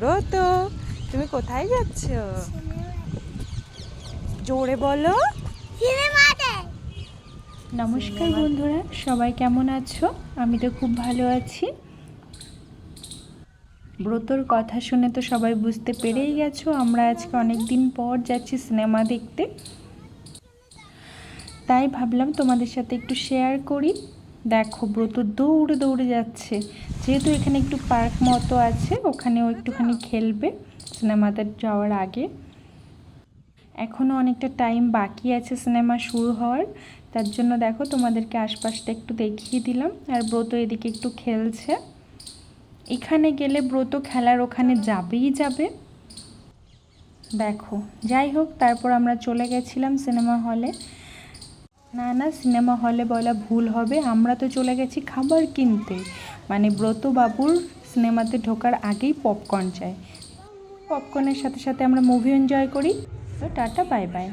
ব্রত, তুমি কোথায় যাচ্ছ? জোরে বলো। নমস্কার বন্ধুরা, সবাই কেমন আছো? আমি তো খুব ভালো আছি। ব্রতর কথা শুনে তো সবাই বুঝতে পেরেই গেছো আমরা আজকে অনেক দিন পর যাচ্ছি সিনেমা দেখতে। তাই ভাবলাম তোমাদের সাথে একটু শেয়ার করি। দেখো, ব্রত দৌড়ে দৌড়ে যাচ্ছে, যেহেতু এখানে একটু পার্ক মতো আছে, ওখানেও একটুখানি খেলবে সিনেমাতে যাওয়ার আগে। এখনও অনেকটা টাইম বাকি আছে সিনেমা শুরু হওয়ার, তার জন্য দেখো তোমাদেরকে আশপাশটা একটু দেখিয়ে দিলাম। আর ব্রত এদিকে একটু খেলছে। এখানে গেলে ব্রত খেলার ওখানে যাবেই যাবে। দেখো, যাই হোক, তারপর আমরা চলে গেছিলাম সিনেমা হলে। না, সিনেমা হলে বলা ভুল হবে, আমরা তো চলে গেছি খাবার কিনতে। মানে ব্রত বাবুর সিনেমাতে ঢোকার আগেই পপকর্ন চাই। পপকর্নের সাথে সাথে আমরা মুভি এনজয় করি। তো টাটা, বাই বাই।